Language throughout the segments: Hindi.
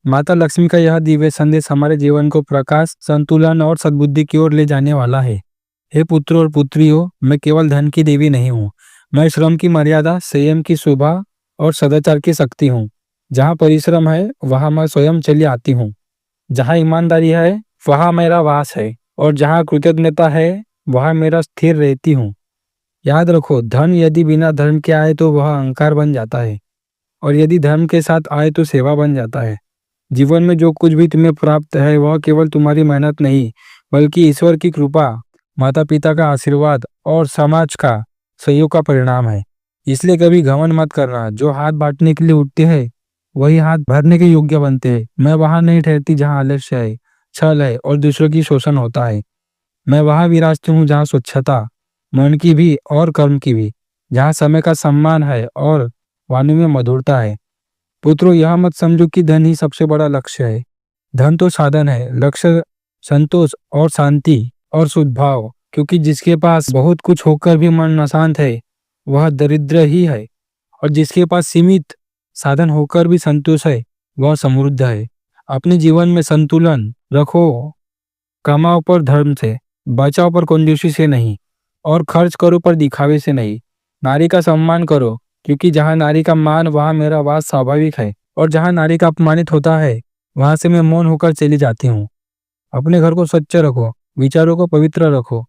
माता लक्ष्मी का यह दिव्य संदेश हमारे जीवन को प्रकाश, संतुलन और सद्बुद्धि की ओर ले जाने वाला है। हे पुत्रों और पुत्रियों, मैं केवल धन की देवी नहीं हूँ। मैं श्रम की मर्यादा, संयम की शोभा और सदाचार की शक्ति हूँ। जहाँ परिश्रम है, वहाँ मैं स्वयं चली आती हूँ। जहाँ ईमानदारी है, वहाँ मेरा वास है, और जहाँ कृतज्ञता है, वहाँ मेरा स्थिर रहती हूँ। याद रखो, धन यदि बिना धर्म के आए तो वह अहंकार बन जाता है, और यदि धर्म के साथ आए तो सेवा बन जाता है। जीवन में जो कुछ भी तुम्हें प्राप्त है, वह केवल तुम्हारी मेहनत नहीं, बल्कि ईश्वर की कृपा, माता पिता का आशीर्वाद और समाज का सहयोग का परिणाम है। इसलिए कभी घमंड मत करना। जो हाथ बांटने के लिए उठते हैं, वही हाथ भरने के योग्य बनते हैं। मैं वहां नहीं ठहरती जहाँ आलस्य है, छल है और दूसरों की शोषण होता है। मैं वहां विराजती हूँ जहाँ स्वच्छता, मन की भी और कर्म की भी, जहाँ समय का सम्मान है और वाणी में मधुरता है। पुत्रों, यह मत समझो कि धन ही सबसे बड़ा लक्ष्य है। धन तो साधन है, लक्ष्य संतोष और शांति और सद्भाव। क्योंकि जिसके पास बहुत कुछ होकर भी मन अशांत है, वह दरिद्र ही है, और जिसके पास सीमित साधन होकर भी संतोष है, वह समृद्ध है। अपने जीवन में संतुलन रखो। कमाओ पर धर्म से, बचाओ पर कंजूसी से नहीं, और खर्च करो पर दिखावे से नहीं। नारी का सम्मान करो, क्योंकि जहाँ नारी का मान, वहाँ मेरा वास स्वाभाविक है, और जहाँ नारी का अपमानित होता है, वहां से मैं मौन होकर चली जाती हूँ। अपने घर को स्वच्छ रखो, विचारों को पवित्र रखो,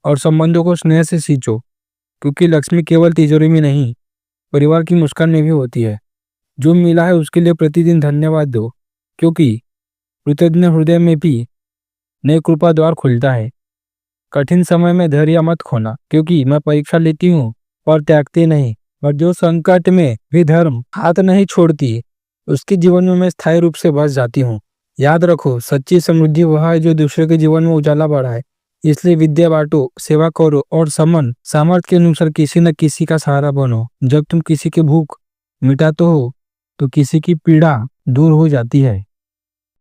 और संबंधों को स्नेह से सींचो, क्योंकि लक्ष्मी केवल तिजोरी में नहीं, परिवार की मुस्कान में भी होती है। जो मिला है उसके लिए प्रतिदिन धन्यवाद दो, क्योंकि कृतज्ञ हृदय में भी नई कृपा द्वार खुलता है। कठिन समय में धैर्य मत खोना, क्योंकि मैं परीक्षा लेती हूँ और त्यागती नहीं। और जो संकट में भी धर्म हाथ नहीं छोड़ती, उसके जीवन में मैं स्थायी रूप से बस जाती हूँ। याद रखो, सच्ची समृद्धि वह है जो दूसरे के जीवन में उजाला बढ़ाए। इसलिए विद्या बांटो, सेवा करो, और समन सामर्थ्य के अनुसार किसी न किसी का सहारा बनो। जब तुम किसी की भूख मिटाते हो, तो किसी की पीड़ा दूर हो जाती है।